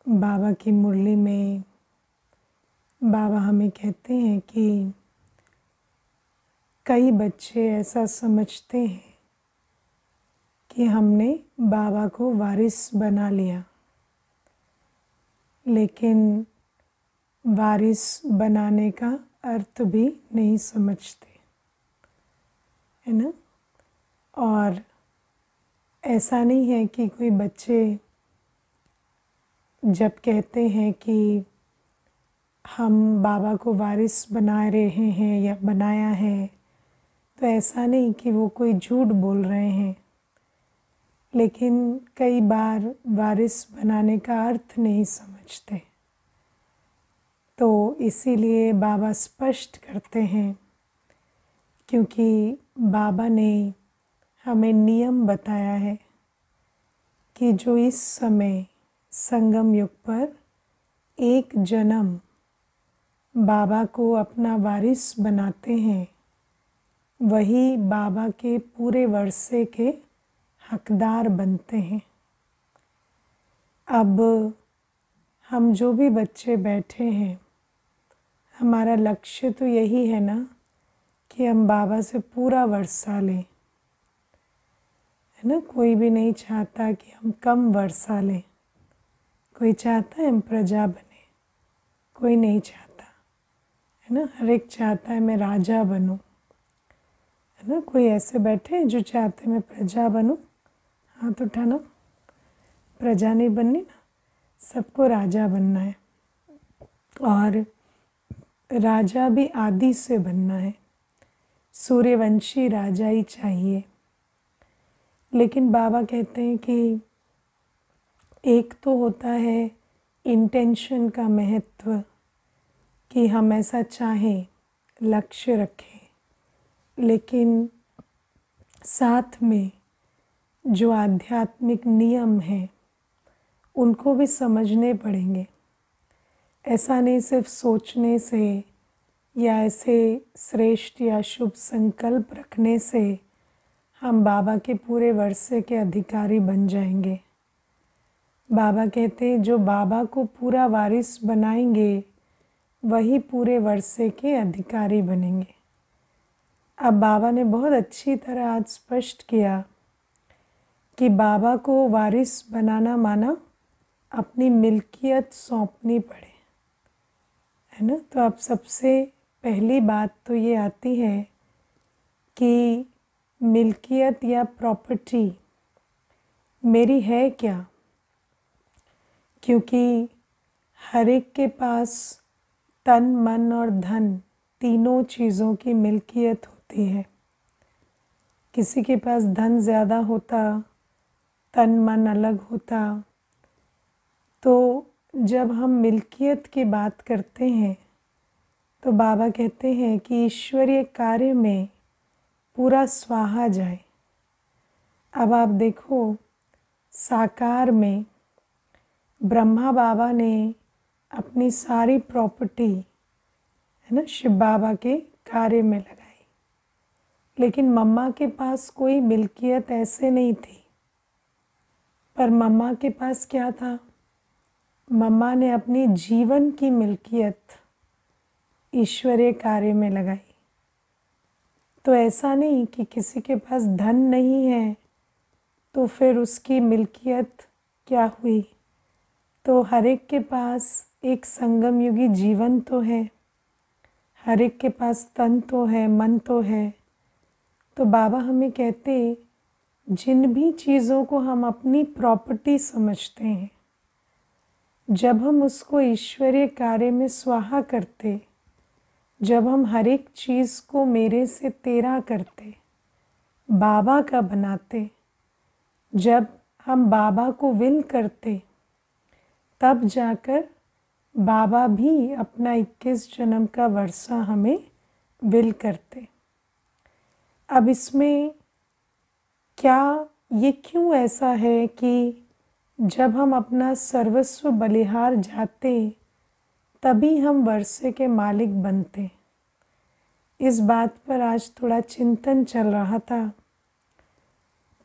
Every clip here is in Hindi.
बाबा की मुरली में बाबा हमें कहते हैं कि कई बच्चे ऐसा समझते हैं कि हमने बाबा को वारिस बना लिया, लेकिन वारिस बनाने का अर्थ भी नहीं समझते, है ना। और ऐसा नहीं है कि कोई बच्चे जब कहते हैं कि हम बाबा को वारिस बना रहे हैं या बनाया है, तो ऐसा नहीं कि वो कोई झूठ बोल रहे हैं, लेकिन कई बार वारिस बनाने का अर्थ नहीं समझते। तो इसीलिए बाबा स्पष्ट करते हैं, क्योंकि बाबा ने हमें नियम बताया है कि जो इस समय संगम युग पर एक जन्म बाबा को अपना वारिस बनाते हैं, वही बाबा के पूरे वर्षे के हकदार बनते हैं। अब हम जो भी बच्चे बैठे हैं, हमारा लक्ष्य तो यही है ना कि हम बाबा से पूरा वर्षा लें, है ना। कोई भी नहीं चाहता कि हम कम वर्षा लें, कोई चाहता है हम प्रजा बने, कोई नहीं चाहता, है ना। हर एक चाहता है मैं राजा बनूं, है ना। कोई ऐसे बैठे हैं जो चाहते हैं मैं प्रजा बनूं, हाथ उठाना। प्रजा नहीं बननी ना, सबको राजा बनना है, और राजा भी आदि से बनना है, सूर्यवंशी राजा ही चाहिए। लेकिन बाबा कहते हैं कि एक तो होता है इंटेंशन का महत्व, कि हम ऐसा चाहें, लक्ष्य रखें, लेकिन साथ में जो आध्यात्मिक नियम हैं उनको भी समझने पड़ेंगे। ऐसा नहीं सिर्फ सोचने से या ऐसे श्रेष्ठ या शुभ संकल्प रखने से हम बाबा के पूरे वर्षे के अधिकारी बन जाएंगे। बाबा कहते हैं जो बाबा को पूरा वारिस बनाएंगे वही पूरे वर्षे के अधिकारी बनेंगे। अब बाबा ने बहुत अच्छी तरह आज स्पष्ट किया कि बाबा को वारिस बनाना माना अपनी मिल्कियत सौंपनी पड़े, है ना। तो अब सबसे पहली बात तो ये आती है कि मिल्कियत या प्रॉपर्टी मेरी है क्या, क्योंकि हर एक के पास तन मन और धन तीनों चीज़ों की मिल्कियत होती है। किसी के पास धन ज़्यादा होता, तन मन अलग होता। तो जब हम मिल्कियत की बात करते हैं तो बाबा कहते हैं कि ईश्वरीय कार्य में पूरा स्वाहा जाए। अब आप देखो, साकार में ब्रह्मा बाबा ने अपनी सारी प्रॉपर्टी, है ना, शिव बाबा के कार्य में लगाई, लेकिन मम्मा के पास कोई मिल्कियत ऐसे नहीं थी। पर मम्मा के पास क्या था? मम्मा ने अपनी जीवन की मिल्कियत ईश्वरीय कार्य में लगाई। तो ऐसा नहीं कि किसी के पास धन नहीं है तो फिर उसकी मिल्कियत क्या हुई। तो हर एक के पास एक संगम युगी जीवन तो है, हर एक के पास तन तो है, मन तो है। तो बाबा हमें कहते, जिन भी चीज़ों को हम अपनी प्रॉपर्टी समझते हैं, जब हम उसको ईश्वरीय कार्य में स्वाहा करते, जब हम हर एक चीज़ को मेरे से तेरा करते, बाबा का बनाते, जब हम बाबा को विल करते, तब जाकर बाबा भी अपना 21 जन्म का वर्षा हमें विल करते। अब इसमें क्या, ये क्यों ऐसा है कि जब हम अपना सर्वस्व बलिहार जाते तभी हम वर्षे के मालिक बनते? इस बात पर आज थोड़ा चिंतन चल रहा था,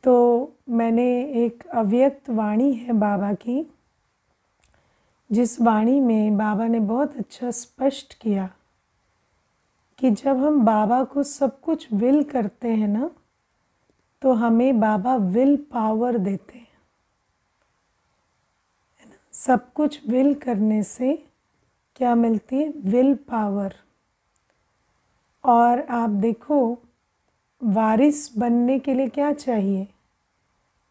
तो मैंने एक अव्यक्त वाणी है बाबा की जिस वाणी में बाबा ने बहुत अच्छा स्पष्ट किया कि जब हम बाबा को सब कुछ विल करते हैं ना, तो हमें बाबा विल पावर देते हैं, है ना। सब कुछ विल करने से क्या मिलती है? Will power. और आप देखो, वारिस बनने के लिए क्या चाहिए?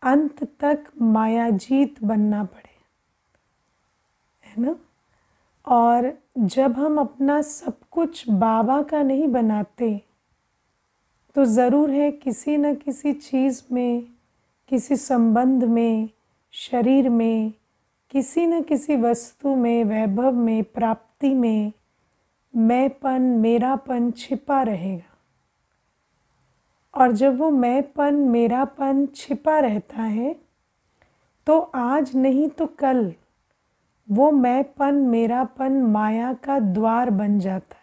अंत तक मायाजीत बनना पड़े, है ना। और जब हम अपना सब कुछ बाबा का नहीं बनाते, तो ज़रूर है किसी न किसी चीज़ में, किसी संबंध में, शरीर में, किसी न किसी वस्तु में, वैभव में, प्राप्ति में मैंपन, मेरापन छिपा रहेगा। और जब वो मैंपन, मेरापन छिपा रहता है, तो आज नहीं तो कल वो मैंपन, मेरापन माया का द्वार बन जाता है।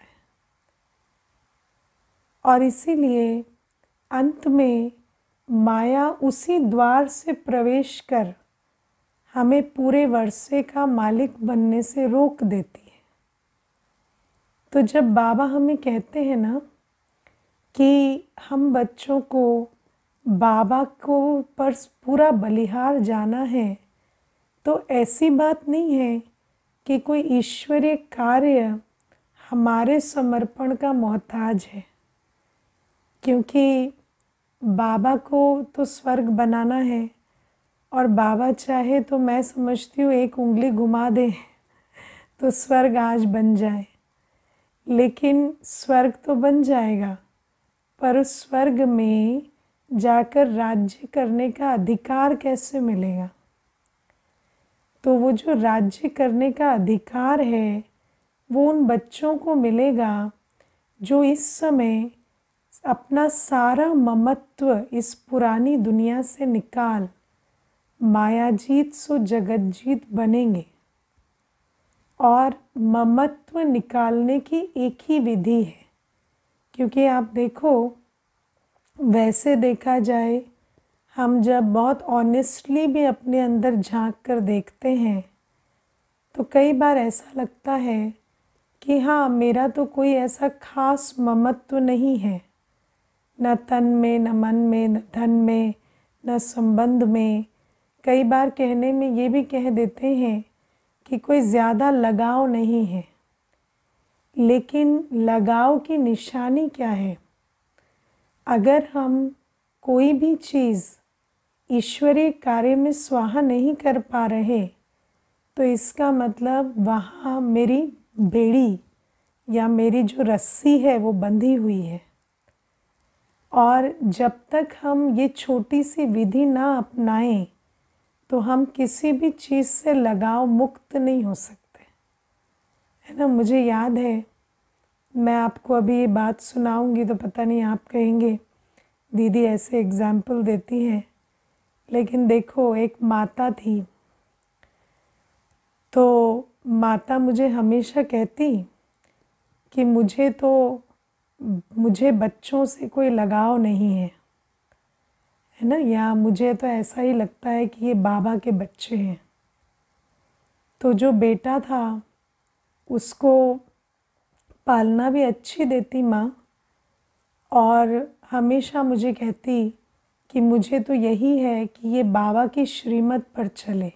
और इसीलिए अंत में माया उसी द्वार से प्रवेश कर हमें पूरे वर्षे का मालिक बनने से रोक देती है। तो जब बाबा हमें कहते हैं ना कि हम बच्चों को बाबा को पर पूरा बलिहार जाना है, तो ऐसी बात नहीं है कि कोई ईश्वरीय कार्य हमारे समर्पण का मोहताज है, क्योंकि बाबा को तो स्वर्ग बनाना है, और बाबा चाहे तो मैं समझती हूँ एक उंगली घुमा दे तो स्वर्ग आज बन जाए। लेकिन स्वर्ग तो बन जाएगा, पर उस स्वर्ग में जाकर राज्य करने का अधिकार कैसे मिलेगा? तो वो जो राज्य करने का अधिकार है, वो उन बच्चों को मिलेगा जो इस समय अपना सारा ममत्व इस पुरानी दुनिया से निकाल मायाजीत सो जगतजीत बनेंगे। और ममत्व निकालने की एक ही विधि है, क्योंकि आप देखो, वैसे देखा जाए, हम जब बहुत ऑनेस्टली भी अपने अंदर झांक कर देखते हैं, तो कई बार ऐसा लगता है कि हाँ, मेरा तो कोई ऐसा खास ममत्व नहीं है, न तन में, न मन में, न धन में, न संबंध में। कई बार कहने में ये भी कह देते हैं कि कोई ज़्यादा लगाव नहीं है। लेकिन लगाव की निशानी क्या है? अगर हम कोई भी चीज़ ईश्वरीय कार्य में स्वाहा नहीं कर पा रहे, तो इसका मतलब वहाँ मेरी बेड़ी या मेरी जो रस्सी है वो बंधी हुई है। और जब तक हम ये छोटी सी विधि ना अपनाएं, तो हम किसी भी चीज़ से लगाव मुक्त नहीं हो सकते, है ना। मुझे याद है, मैं आपको अभी ये बात सुनाऊंगी तो पता नहीं आप कहेंगे दीदी ऐसे एग्जाम्पल देती हैं, लेकिन देखो, एक माता थी, तो माता मुझे हमेशा कहती कि मुझे बच्चों से कोई लगाव नहीं है ना, या मुझे तो ऐसा ही लगता है कि ये बाबा के बच्चे हैं। तो जो बेटा था उसको पालना भी अच्छी देती माँ, और हमेशा मुझे कहती कि मुझे तो यही है कि ये बाबा की श्रीमत पर चले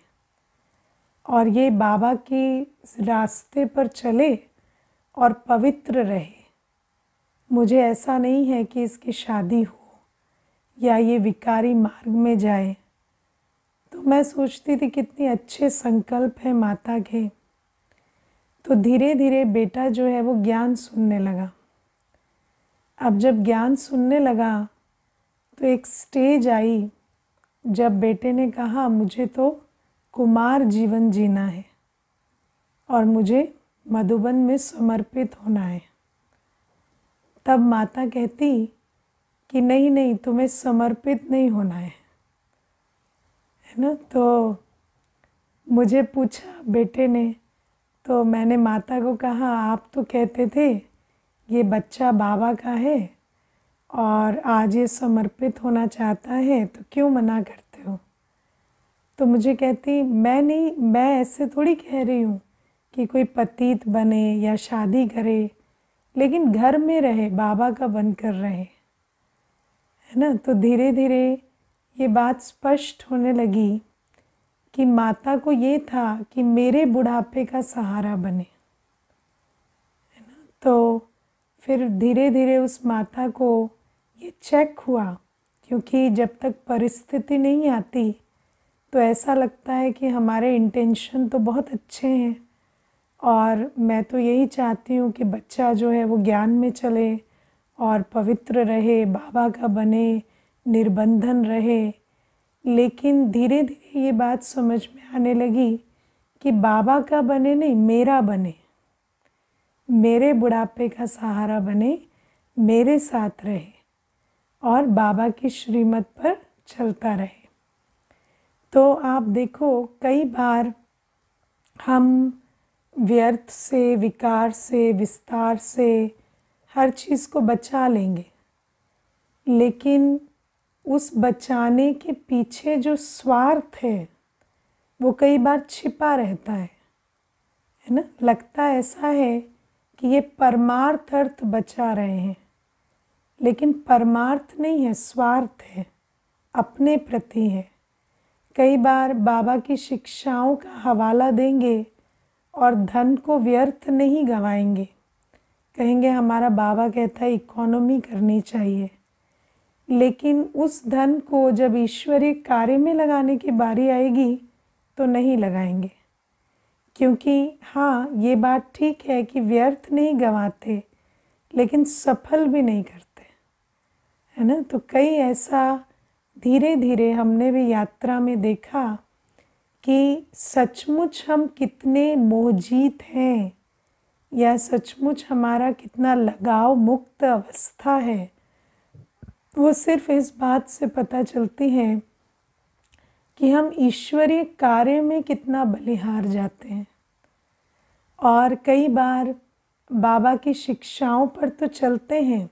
और ये बाबा के रास्ते पर चले और पवित्र रहे। मुझे ऐसा नहीं है कि इसकी शादी हो या ये विकारी मार्ग में जाए। तो मैं सोचती थी कितने अच्छे संकल्प हैं माता के। तो धीरे धीरे बेटा जो है वो ज्ञान सुनने लगा। अब जब ज्ञान सुनने लगा तो एक स्टेज आई जब बेटे ने कहा, मुझे तो कुमार जीवन जीना है और मुझे मधुबन में समर्पित होना है। तब माता कहती कि नहीं नहीं, तुम्हें समर्पित नहीं होना है ना। तो मुझे पूछा बेटे ने, तो मैंने माता को कहा, आप तो कहते थे ये बच्चा बाबा का है और आज ये समर्पित होना चाहता है, तो क्यों मना करते हो? तो मुझे कहती, मैं नहीं, मैं ऐसे थोड़ी कह रही हूँ कि कोई पतित बने या शादी करे, लेकिन घर में रहे, बाबा का बनकर रहे, है ना। तो धीरे धीरे ये बात स्पष्ट होने लगी कि माता को ये था कि मेरे बुढ़ापे का सहारा बने, है ना। तो फिर धीरे धीरे उस माता को ये चेक हुआ, क्योंकि जब तक परिस्थिति नहीं आती तो ऐसा लगता है कि हमारे इंटेंशन तो बहुत अच्छे हैं और मैं तो यही चाहती हूँ कि बच्चा जो है वो ज्ञान में चले और पवित्र रहे, बाबा का बने, निर्बंधन रहे। लेकिन धीरे धीरे ये बात समझ में आने लगी कि बाबा का बने नहीं, मेरा बने, मेरे बुढ़ापे का सहारा बने, मेरे साथ रहे और बाबा की श्रीमत पर चलता रहे। तो आप देखो, कई बार हम व्यर्थ से, विकार से, विस्तार से हर चीज़ को बचा लेंगे, लेकिन उस बचाने के पीछे जो स्वार्थ है वो कई बार छिपा रहता है ना। लगता ऐसा है कि ये परमार्थ अर्थ बचा रहे हैं, लेकिन परमार्थ नहीं है, स्वार्थ है, अपने प्रति है। कई बार बाबा की शिक्षाओं का हवाला देंगे और धन को व्यर्थ नहीं गंवाएंगे, कहेंगे हमारा बाबा कहता है इकोनॉमी करनी चाहिए, लेकिन उस धन को जब ईश्वरीय कार्य में लगाने की बारी आएगी तो नहीं लगाएंगे। क्योंकि हाँ, ये बात ठीक है कि व्यर्थ नहीं गंवाते, लेकिन सफल भी नहीं करते, है ना। तो कई ऐसा धीरे धीरे हमने भी यात्रा में देखा कि सचमुच हम कितने मोहजीत हैं या सचमुच हमारा कितना लगाव मुक्त अवस्था है, वो सिर्फ इस बात से पता चलती है कि हम ईश्वरीय कार्य में कितना बलिहार जाते हैं। और कई बार बाबा की शिक्षाओं पर तो चलते हैं,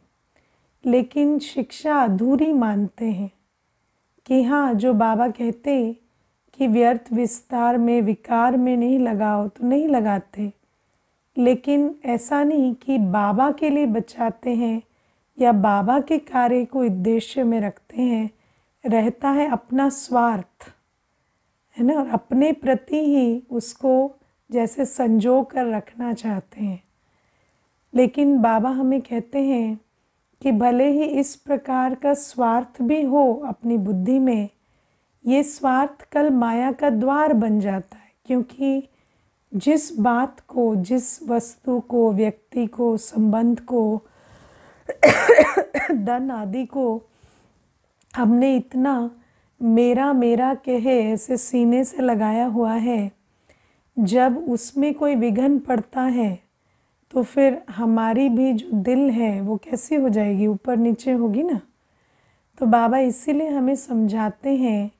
लेकिन शिक्षा अधूरी मानते हैं कि हाँ, जो बाबा कहते कि व्यर्थ विस्तार में, विकार में नहीं लगाओ, तो नहीं लगाते। लेकिन ऐसा नहीं कि बाबा के लिए बचाते हैं या बाबा के कार्य को उद्देश्य में रखते हैं, रहता है अपना स्वार्थ, है ना। और अपने प्रति ही उसको जैसे संजो कर रखना चाहते हैं। लेकिन बाबा हमें कहते हैं कि भले ही इस प्रकार का स्वार्थ भी हो अपनी बुद्धि में, ये स्वार्थ कल माया का द्वार बन जाता है। क्योंकि जिस बात को, जिस वस्तु को, व्यक्ति को, संबंध को, धन आदि को हमने इतना मेरा मेरा कहे ऐसे सीने से लगाया हुआ है, जब उसमें कोई विघ्न पड़ता है तो फिर हमारी भी जो दिल है वो कैसी हो जाएगी, ऊपर नीचे होगी ना। तो बाबा इसीलिए हमें समझाते हैं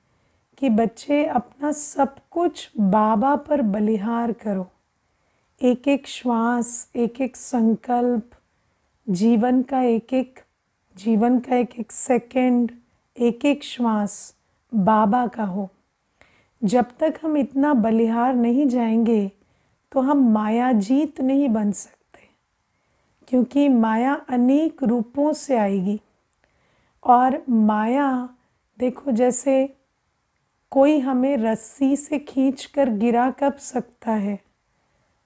कि बच्चे अपना सब कुछ बाबा पर बलिहार करो। एक एक श्वास, एक एक संकल्प, जीवन का एक एक सेकंड, एक एक श्वास बाबा का हो। जब तक हम इतना बलिहार नहीं जाएंगे तो हम मायाजीत नहीं बन सकते, क्योंकि माया अनेक रूपों से आएगी। और माया देखो, जैसे कोई हमें रस्सी से खींचकर गिरा कब सकता है,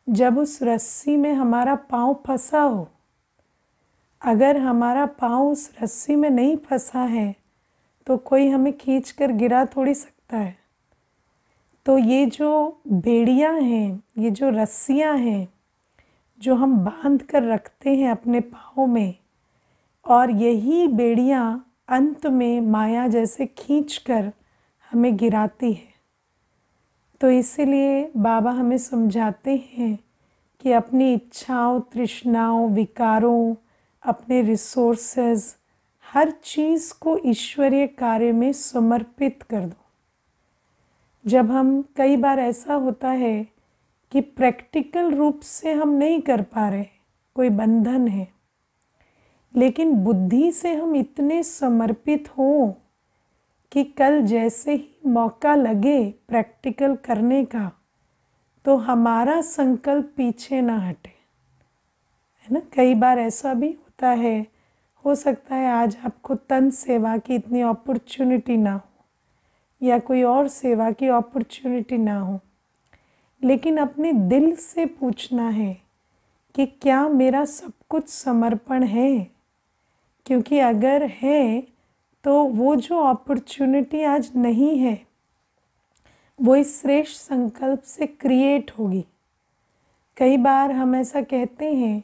जब उस रस्सी में हमारा पाँव फंसा हो। अगर हमारा पाँव उस रस्सी में नहीं फंसा है तो कोई हमें खींचकर गिरा थोड़ी सकता है। तो ये जो बेड़ियाँ हैं, ये जो रस्सियाँ हैं जो हम बांध कर रखते हैं अपने पाँव में, और यही बेड़ियाँ अंत में माया जैसे खींचकर हमें गिराती है। तो इसीलिए बाबा हमें समझाते हैं कि अपनी इच्छाओं, तृष्णाओं, विकारों, अपने रिसोर्सेज, हर चीज़ को ईश्वरीय कार्य में समर्पित कर दो। जब हम, कई बार ऐसा होता है कि प्रैक्टिकल रूप से हम नहीं कर पा रहे, कोई बंधन है, लेकिन बुद्धि से हम इतने समर्पित हों कि कल जैसे ही मौका लगे प्रैक्टिकल करने का तो हमारा संकल्प पीछे ना हटे, है ना। कई बार ऐसा भी होता है, हो सकता है आज आपको तन सेवा की इतनी अपॉर्चुनिटी ना हो या कोई और सेवा की अपॉर्चुनिटी ना हो, लेकिन अपने दिल से पूछना है कि क्या मेरा सब कुछ समर्पण है। क्योंकि अगर है तो वो जो अपॉर्चुनिटी आज नहीं है वो इस श्रेष्ठ संकल्प से क्रिएट होगी। कई बार हम ऐसा कहते हैं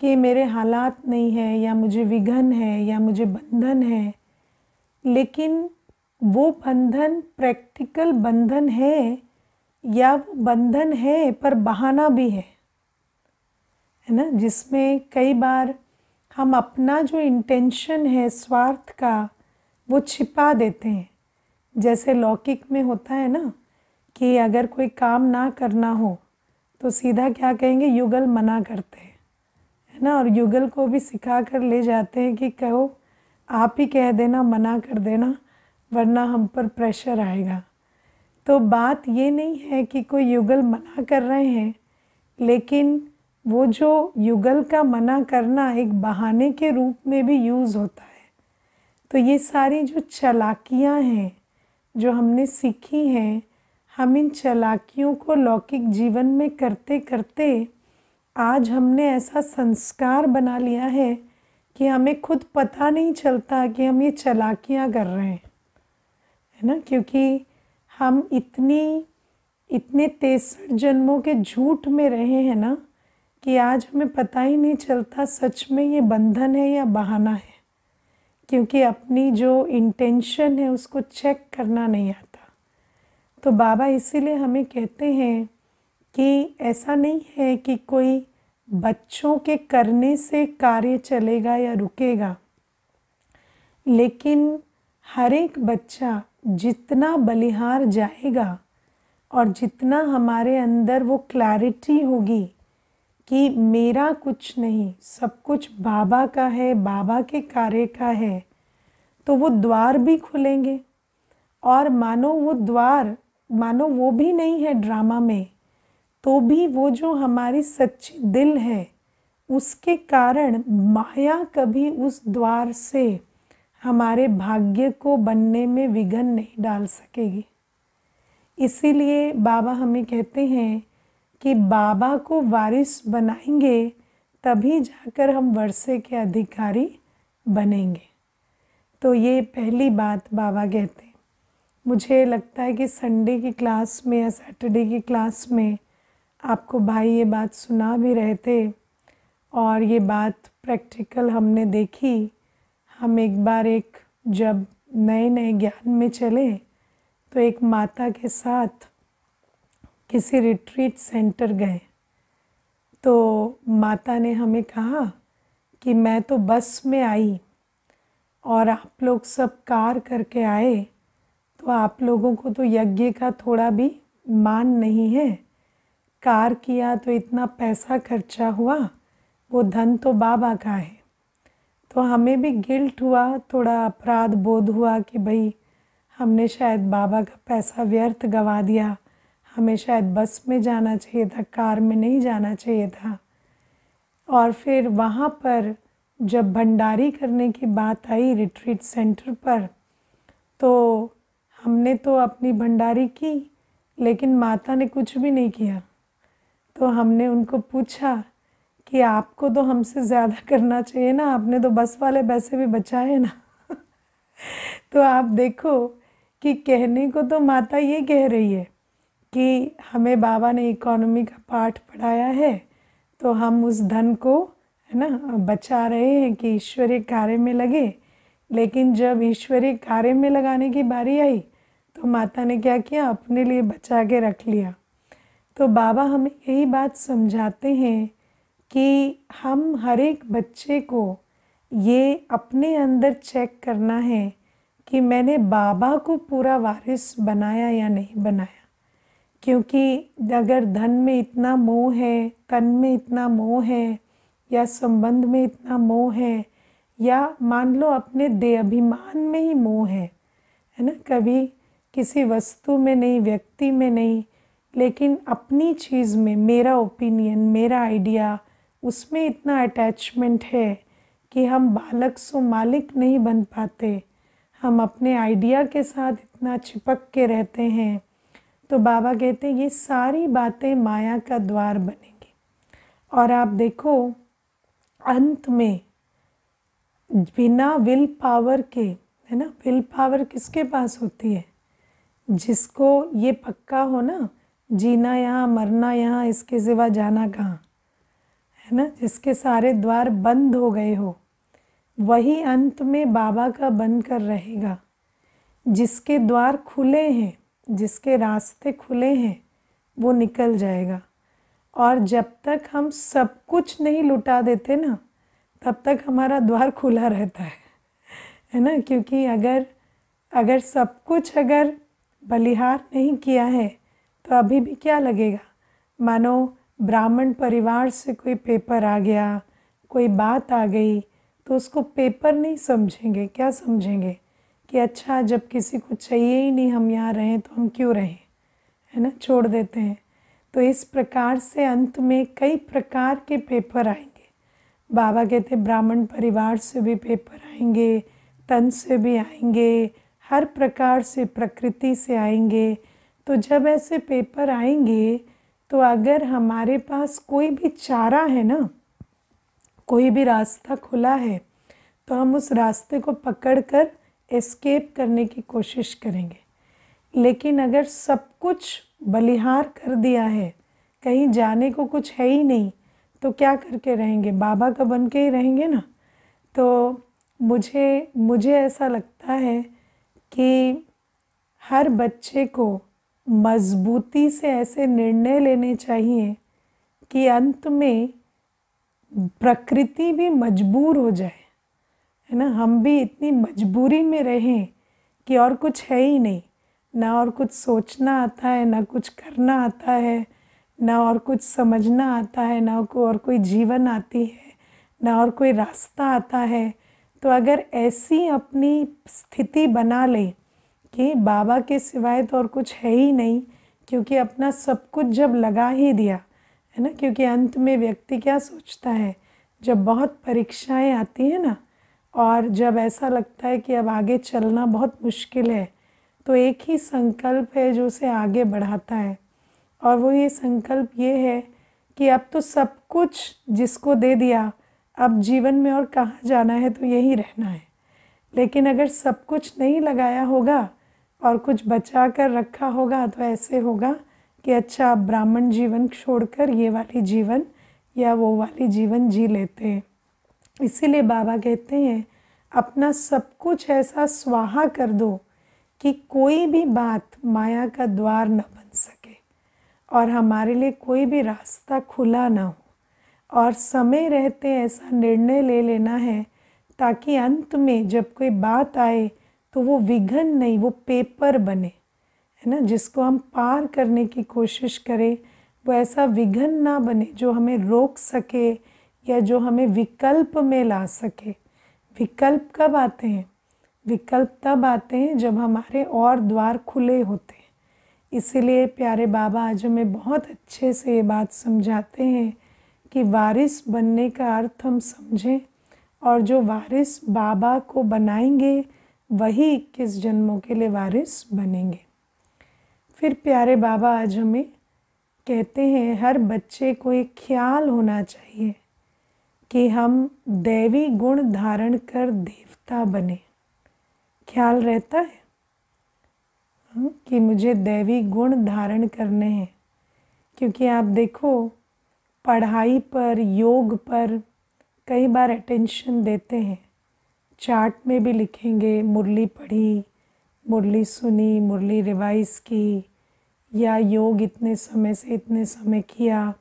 कि मेरे हालात नहीं है या मुझे विघन है या मुझे बंधन है, लेकिन वो बंधन प्रैक्टिकल बंधन है या वो बंधन है पर बहाना भी है ना, जिसमें कई बार हम अपना जो इंटेंशन है स्वार्थ का वो छिपा देते हैं। जैसे लौकिक में होता है ना कि अगर कोई काम ना करना हो तो सीधा क्या कहेंगे, युगल मना करते हैं, है ना। और युगल को भी सिखा कर ले जाते हैं कि कहो आप ही कह देना, मना कर देना, वरना हम पर प्रेशर आएगा। तो बात ये नहीं है कि कोई युगल मना कर रहे हैं, लेकिन वो जो युगल का मना करना एक बहाने के रूप में भी यूज़ होता है। तो ये सारी जो चालाकियाँ हैं जो हमने सीखी हैं, हम इन चालाकियों को लौकिक जीवन में करते करते आज हमने ऐसा संस्कार बना लिया है कि हमें खुद पता नहीं चलता कि हम ये चालाकियाँ कर रहे हैं, है ना। क्योंकि हम इतने 63 जन्मों के झूठ में रहे हैं ना कि आज हमें पता ही नहीं चलता सच में ये बंधन है या बहाना है, क्योंकि अपनी जो इंटेंशन है उसको चेक करना नहीं आता। तो बाबा इसीलिए हमें कहते हैं कि ऐसा नहीं है कि कोई बच्चों के करने से कार्य चलेगा या रुकेगा, लेकिन हर एक बच्चा जितना बलिहार जाएगा और जितना हमारे अंदर वो क्लैरिटी होगी कि मेरा कुछ नहीं, सब कुछ बाबा का है, बाबा के कार्य का है, तो वो द्वार भी खुलेंगे। और मानो वो द्वार, मानो वो भी नहीं है ड्रामा में, तो भी वो जो हमारी सच्ची दिल है उसके कारण माया कभी उस द्वार से हमारे भाग्य को बनने में विघन नहीं डाल सकेगी। इसीलिए बाबा हमें कहते हैं कि बाबा को वारिस बनाएंगे तभी जाकर हम वर्षे के अधिकारी बनेंगे। तो ये पहली बात बाबा कहते हैं। मुझे लगता है कि संडे की क्लास में या सैटरडे की क्लास में आपको भाई ये बात सुना भी रहे थे और ये बात प्रैक्टिकल हमने देखी। हम एक बार जब नए नए ज्ञान में चले तो एक माता के साथ किसी रिट्रीट सेंटर गए, तो माता ने हमें कहा कि मैं तो बस में आई और आप लोग सब कार करके आए, तो आप लोगों को तो यज्ञ का थोड़ा भी मान नहीं है। कार किया तो इतना पैसा खर्चा हुआ, वो धन तो बाबा का है। तो हमें भी गिल्ट हुआ, थोड़ा अपराध बोध हुआ कि भाई हमने शायद बाबा का पैसा व्यर्थ गंवा दिया, हमें शायद बस में जाना चाहिए था, कार में नहीं जाना चाहिए था। और फिर वहाँ पर जब भंडारी करने की बात आई रिट्रीट सेंटर पर, तो हमने तो अपनी भंडारी की, लेकिन माता ने कुछ भी नहीं किया। तो हमने उनको पूछा कि आपको तो हमसे ज़्यादा करना चाहिए ना, आपने तो बस वाले पैसे भी बचाए ना। तो आप देखो कि कहने को तो माता ये कह रही है कि हमें बाबा ने इकोनॉमी का पाठ पढ़ाया है, तो हम उस धन को, है ना, बचा रहे हैं कि ईश्वरीय कार्य में लगे। लेकिन जब ईश्वरीय कार्य में लगाने की बारी आई तो माता ने क्या किया, अपने लिए बचा के रख लिया। तो बाबा हमें यही बात समझाते हैं कि हम हर एक बच्चे को ये अपने अंदर चेक करना है कि मैंने बाबा को पूरा वारिस बनाया या नहीं बनाया। क्योंकि अगर धन में इतना मोह है, तन में इतना मोह है, या संबंध में इतना मोह है, या मान लो अपने देहाभिमान में ही मोह है ना, कभी किसी वस्तु में नहीं, व्यक्ति में नहीं, लेकिन अपनी चीज़ में मेरा ओपिनियन, मेरा आइडिया, उसमें इतना अटैचमेंट है कि हम बालक सो मालिक नहीं बन पाते। हम अपने आइडिया के साथ इतना चिपक के रहते हैं। तो बाबा कहते हैं ये सारी बातें माया का द्वार बनेंगी। और आप देखो अंत में बिना विल पावर के, है ना, विल पावर किसके पास होती है? जिसको ये पक्का हो ना, जीना यहाँ मरना यहाँ, इसके सिवा जाना कहाँ, है ना, जिसके सारे द्वार बंद हो गए हो, वही अंत में बाबा का बनकर रहेगा। जिसके द्वार खुले हैं, जिसके रास्ते खुले हैं, वो निकल जाएगा। और जब तक हम सब कुछ नहीं लुटा देते ना, तब तक हमारा द्वार खुला रहता है ना। क्योंकि अगर सब कुछ अगर बलिहार नहीं किया है तो अभी भी क्या लगेगा? मानो ब्राह्मण परिवार से कोई पेपर आ गया, कोई बात आ गई, तो उसको पेपर नहीं समझेंगे। क्या समझेंगे? कि अच्छा जब किसी को चाहिए ही नहीं हम यहाँ रहें तो हम क्यों रहें, है ना, छोड़ देते हैं। तो इस प्रकार से अंत में कई प्रकार के पेपर आएंगे। बाबा कहते ब्राह्मण परिवार से भी पेपर आएंगे, तन से भी आएंगे, हर प्रकार से, प्रकृति से आएंगे। तो जब ऐसे पेपर आएंगे तो अगर हमारे पास कोई भी चारा है ना, कोई भी रास्ता खुला है, तो हम उस रास्ते को पकड़कर एस्केप करने की कोशिश करेंगे। लेकिन अगर सब कुछ बलिहार कर दिया है, कहीं जाने को कुछ है ही नहीं, तो क्या करके रहेंगे? बाबा का बन के ही रहेंगे ना। तो मुझे ऐसा लगता है कि हर बच्चे को मजबूती से ऐसे निर्णय लेने चाहिए कि अंत में प्रकृति भी मजबूर हो जाए, है ना, हम भी इतनी मजबूरी में रहें कि और कुछ है ही नहीं, ना और कुछ सोचना आता है, ना कुछ करना आता है, ना और कुछ समझना आता है, ना और कोई जीवन आती है, ना और कोई रास्ता आता है। तो अगर ऐसी अपनी स्थिति बना ले कि बाबा के सिवाय तो और कुछ है ही नहीं, क्योंकि अपना सब कुछ जब लगा ही दिया, है ना। क्योंकि अंत में व्यक्ति क्या सोचता है, जब बहुत परीक्षाएं आती हैं ना, और जब ऐसा लगता है कि अब आगे चलना बहुत मुश्किल है, तो एक ही संकल्प है जो उसे आगे बढ़ाता है। और वो ये संकल्प ये है कि अब तो सब कुछ जिसको दे दिया, अब जीवन में और कहाँ जाना है, तो यही रहना है। लेकिन अगर सब कुछ नहीं लगाया होगा और कुछ बचा कर रखा होगा, तो ऐसे होगा कि अच्छा अब ब्राह्मण जीवन छोड़कर ये वाली जीवन या वो वाली जीवन जी लेते हैं। इसीलिए बाबा कहते हैं अपना सब कुछ ऐसा स्वाहा कर दो कि कोई भी बात माया का द्वार न बन सके और हमारे लिए कोई भी रास्ता खुला ना हो। और समय रहते ऐसा निर्णय ले लेना है ताकि अंत में जब कोई बात आए तो वो विघन नहीं, वो पेपर बने, है ना। जिसको हम पार करने की कोशिश करें वो ऐसा विघन ना बने जो हमें रोक सके या जो हमें विकल्प में ला सके। विकल्प कब आते हैं? विकल्प तब आते हैं जब हमारे और द्वार खुले होते हैं। इसीलिए प्यारे बाबा आज हमें बहुत अच्छे से ये बात समझाते हैं कि वारिस बनने का अर्थ हम समझें, और जो वारिस बाबा को बनाएंगे वही 21 जन्मों के लिए वारिस बनेंगे। फिर प्यारे बाबा आज हमें कहते हैं हर बच्चे को एक ख्याल होना चाहिए कि हम दैवी गुण धारण कर देवता बने। ख्याल रहता है कि मुझे दैवी गुण धारण करने हैं। क्योंकि आप देखो पढ़ाई पर, योग पर कई बार अटेंशन देते हैं, चार्ट में भी लिखेंगे मुरली पढ़ी, मुरली सुनी, मुरली रिवाइज की, या योग इतने समय से इतने समय किया,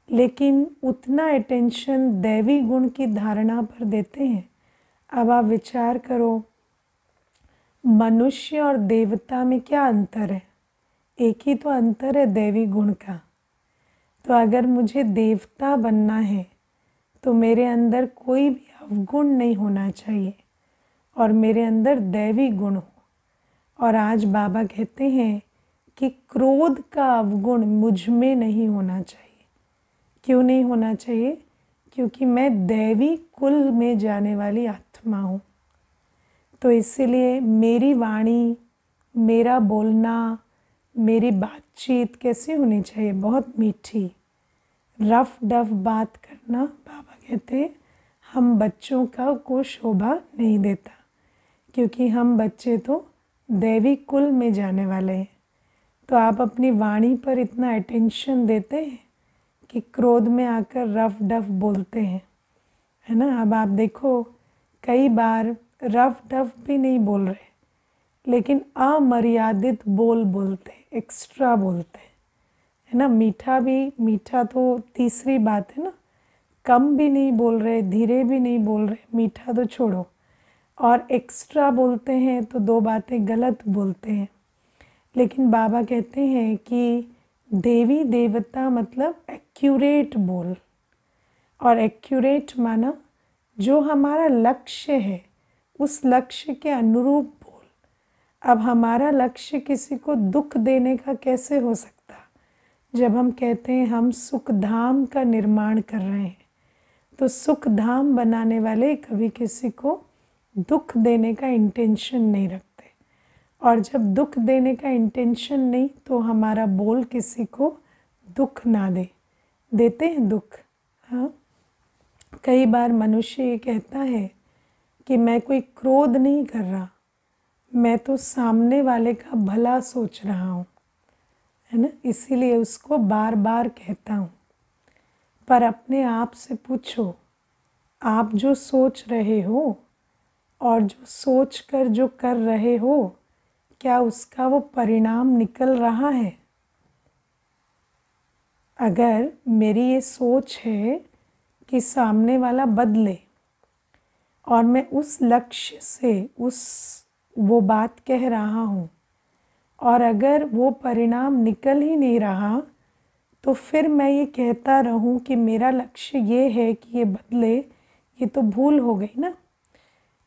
लेकिन उतना अटेंशन दैवी गुण की धारणा पर देते हैं। अब आप विचार करो मनुष्य और देवता में क्या अंतर है? एक ही तो अंतर है दैवी गुण का। तो अगर मुझे देवता बनना है तो मेरे अंदर कोई भी अवगुण नहीं होना चाहिए और मेरे अंदर दैवी गुण हो। और आज बाबा कहते हैं कि क्रोध का अवगुण मुझ में नहीं होना चाहिए। क्यों नहीं होना चाहिए? क्योंकि मैं दैवी कुल में जाने वाली आत्मा हूँ। तो इसीलिए मेरी वाणी, मेरा बोलना, मेरी बातचीत कैसी होनी चाहिए? बहुत मीठी। रफ डफ बात करना, बाबा कहते हैं, हम बच्चों को शोभा नहीं देता, क्योंकि हम बच्चे तो दैवी कुल में जाने वाले हैं। तो आप अपनी वाणी पर इतना अटेंशन देते हैं कि क्रोध में आकर रफ डफ बोलते हैं, है ना। अब आप देखो, कई बार रफ डफ भी नहीं बोल रहे, लेकिन अमर्यादित बोलते, एक्स्ट्रा बोलते हैं, है ना। मीठा तो तीसरी बात है ना। कम भी नहीं बोल रहे, धीरे भी नहीं बोल रहे, मीठा तो छोड़ो, और एक्स्ट्रा बोलते हैं तो दो बातें गलत बोलते हैं। लेकिन बाबा कहते हैं कि देवी देवता मतलब एक्यूरेट बोल, और एक्यूरेट माना जो हमारा लक्ष्य है उस लक्ष्य के अनुरूप बोल। अब हमारा लक्ष्य किसी को दुख देने का कैसे हो सकता? जब हम कहते हैं हम सुख धाम का निर्माण कर रहे हैं, तो सुख धाम बनाने वाले कभी किसी को दुख देने का इंटेंशन नहीं रखते, और जब दुख देने का इंटेंशन नहीं तो हमारा बोल किसी को दुख ना देते हैं दुख। हाँ, कई बार मनुष्य ये कहता है कि मैं कोई क्रोध नहीं कर रहा, मैं तो सामने वाले का भला सोच रहा हूँ, है ना, इसीलिए उसको बार बार कहता हूँ। पर अपने आप से पूछो, आप जो सोच रहे हो और जो सोच कर जो कर रहे हो, क्या उसका वो परिणाम निकल रहा है? अगर मेरी ये सोच है कि सामने वाला बदले, और मैं उस लक्ष्य से वो बात कह रहा हूँ, और अगर वो परिणाम निकल ही नहीं रहा, तो फिर मैं ये कहता रहूँ कि मेरा लक्ष्य ये है कि ये बदले, ये तो भूल हो गई ना।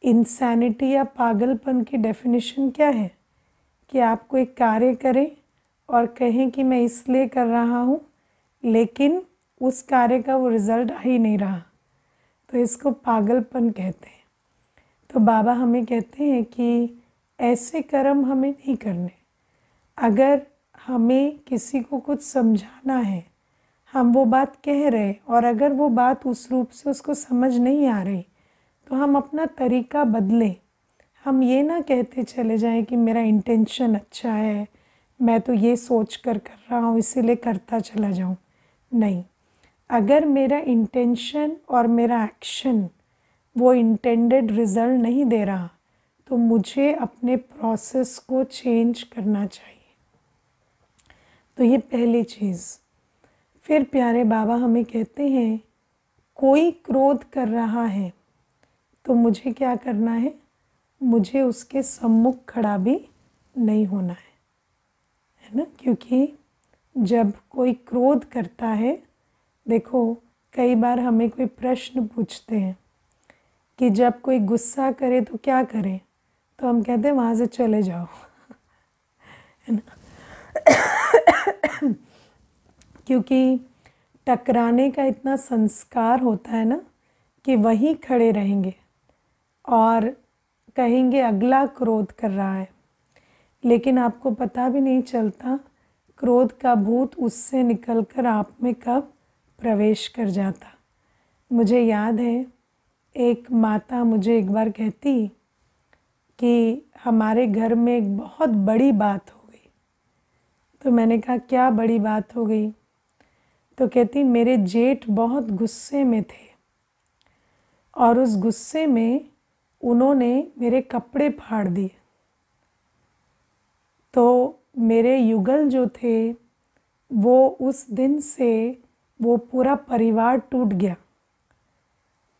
इंसैनिटी या पागलपन की डेफिनेशन क्या है? कि आप कोई कार्य करें और कहें कि मैं इसलिए कर रहा हूँ, लेकिन उस कार्य का वो रिज़ल्ट आ ही नहीं रहा, तो इसको पागलपन कहते हैं। तो बाबा हमें कहते हैं कि ऐसे कर्म हमें नहीं करने। अगर हमें किसी को कुछ समझाना है, हम वो बात कह रहे, और अगर वो बात उस रूप से उसको समझ नहीं आ रही, तो हम अपना तरीका बदलें। हम ये ना कहते चले जाएं कि मेरा इंटेंशन अच्छा है, मैं तो ये सोच कर रहा हूँ इसीलिए करता चला जाऊँ। नहीं, अगर मेरा इंटेंशन और मेरा एक्शन वो इंटेंडेड रिज़ल्ट नहीं दे रहा, तो मुझे अपने प्रोसेस को चेंज करना चाहिए। तो ये पहली चीज़। फिर प्यारे बाबा हमें कहते हैं, कोई क्रोध कर रहा है तो मुझे क्या करना है? मुझे उसके सम्मुख खड़ा भी नहीं होना है ना। क्योंकि जब कोई क्रोध करता है, देखो कई बार हमें कोई प्रश्न पूछते हैं कि जब कोई गुस्सा करे तो क्या करें, तो हम कहते हैं वहाँ से चले जाओ, है ना। क्योंकि टकराने का इतना संस्कार होता है ना कि वहीं खड़े रहेंगे और कहेंगे अगला क्रोध कर रहा है, लेकिन आपको पता भी नहीं चलता क्रोध का भूत उससे निकलकर आप में कब प्रवेश कर जाता। मुझे याद है, एक माता मुझे एक बार कहती कि हमारे घर में एक बहुत बड़ी बात हो गई। तो मैंने कहा क्या बड़ी बात हो गई? तो कहती मेरे जेठ बहुत गुस्से में थे, और उस गुस्से में उन्होंने मेरे कपड़े फाड़ दिए। तो मेरे युगल जो थे, वो उस दिन से वो पूरा परिवार टूट गया।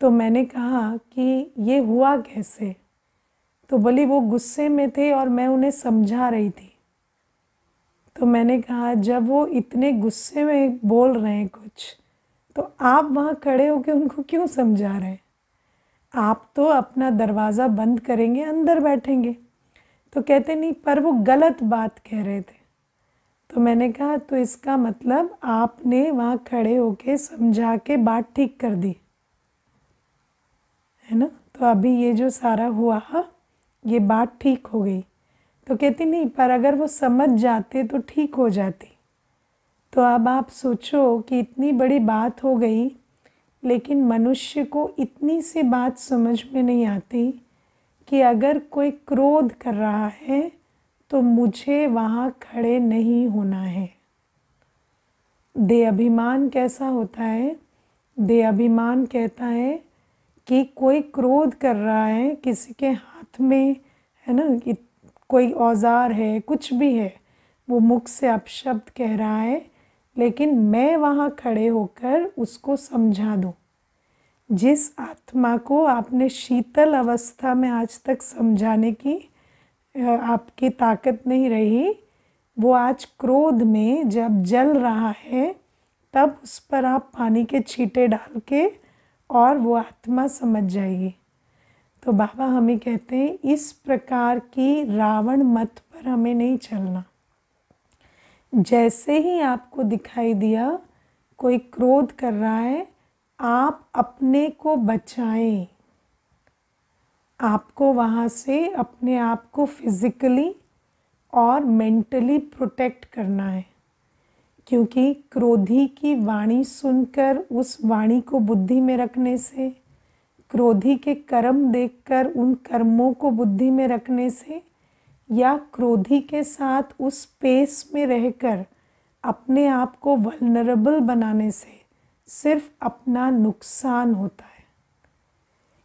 तो मैंने कहा कि ये हुआ कैसे? तो बोली वो गुस्से में थे और मैं उन्हें समझा रही थी। तो मैंने कहा जब वो इतने गुस्से में बोल रहे हैं कुछ, तो आप वहाँ खड़े होकर उनको क्यों समझा रहे हैं? आप तो अपना दरवाज़ा बंद करेंगे, अंदर बैठेंगे। तो कहते नहीं, पर वो गलत बात कह रहे थे। तो मैंने कहा तो इसका मतलब आपने वहाँ खड़े होके समझा के बात ठीक कर दी, है ना। तो अभी ये जो सारा हुआ ये बात ठीक हो गई। तो कहती नहीं, पर अगर वो समझ जाते तो ठीक हो जाती। तो अब आप सोचो कि इतनी बड़ी बात हो गई, लेकिन मनुष्य को इतनी सी बात समझ में नहीं आती कि अगर कोई क्रोध कर रहा है तो मुझे वहाँ खड़े नहीं होना है। देह अभिमान कैसा होता है? देह अभिमान कहता है कि कोई क्रोध कर रहा है, किसी के हाथ में है ना कि कोई औजार है, कुछ भी है, वो मुख से अपशब्द कह रहा है, लेकिन मैं वहाँ खड़े होकर उसको समझा दूँ। जिस आत्मा को आपने शीतल अवस्था में आज तक समझाने की आपकी ताकत नहीं रही, वो आज क्रोध में जब जल रहा है तब उस पर आप पानी के छींटे डाल के और वो आत्मा समझ जाएगी। तो बाबा हमें कहते हैं इस प्रकार की रावण मत पर हमें नहीं चलना। जैसे ही आपको दिखाई दिया कोई क्रोध कर रहा है, आप अपने को बचाएं। आपको वहाँ से अपने आप को फिज़िकली और मेंटली प्रोटेक्ट करना है, क्योंकि क्रोधी की वाणी सुनकर उस वाणी को बुद्धि में रखने से, क्रोधी के कर्म देखकर उन कर्मों को बुद्धि में रखने से, या क्रोधी के साथ उस स्पेस में रहकर अपने आप को वल्नरेबल बनाने से सिर्फ अपना नुकसान होता है।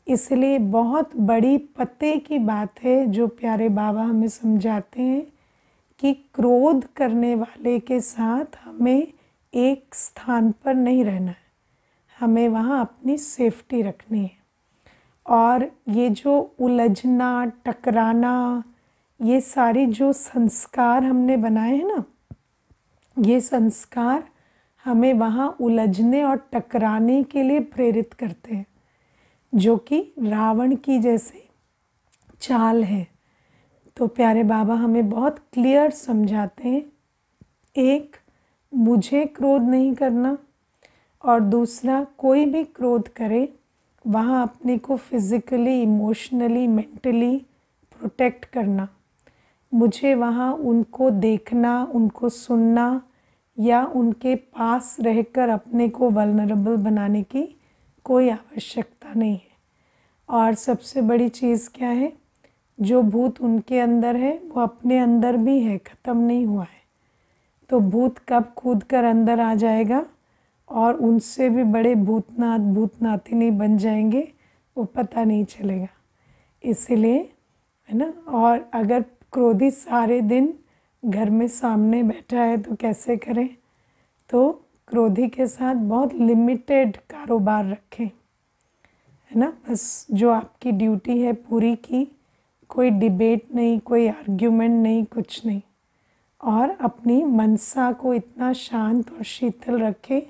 इसलिए बहुत बड़ी पते की बात है जो प्यारे बाबा हमें समझाते हैं कि क्रोध करने वाले के साथ हमें एक स्थान पर नहीं रहना है, हमें वहाँ अपनी सेफ्टी रखनी है। और ये जो उलझना, टकराना, ये सारी जो संस्कार हमने बनाए हैं ना, ये संस्कार हमें वहाँ उलझने और टकराने के लिए प्रेरित करते हैं, जो कि रावण की जैसे चाल है। तो प्यारे बाबा हमें बहुत क्लियर समझाते हैं, एक, मुझे क्रोध नहीं करना, और दूसरा, कोई भी क्रोध करे वहाँ अपने को फिज़िकली, इमोशनली, मेंटली प्रोटेक्ट करना। मुझे वहाँ उनको देखना, उनको सुनना या उनके पास रहकर अपने को वल्नरेबल बनाने की कोई आवश्यकता नहीं है। और सबसे बड़ी चीज़ क्या है? जो भूत उनके अंदर है वो अपने अंदर भी है, ख़त्म नहीं हुआ है। तो भूत कब कूद कर अंदर आ जाएगा और उनसे भी बड़े भूतनाथ भूतनाथिनी बन जाएंगे, वो पता नहीं चलेगा। इसीलिए है ना। और अगर क्रोधी सारे दिन घर में सामने बैठा है तो कैसे करें? तो क्रोधी के साथ बहुत लिमिटेड कारोबार रखें, है ना। बस जो आपकी ड्यूटी है पूरी की, कोई डिबेट नहीं, कोई आर्ग्यूमेंट नहीं, कुछ नहीं। और अपनी मनसा को इतना शांत और शीतल रखें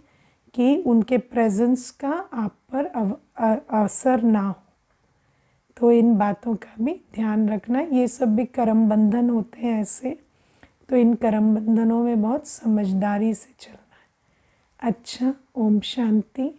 कि उनके प्रेजेंस का आप पर असर ना हो। तो इन बातों का भी ध्यान रखना। ये सब भी कर्म बंधन होते हैं ऐसे, तो इन कर्म बंधनों में बहुत समझदारी से चलना है। अच्छा, ओम शांति।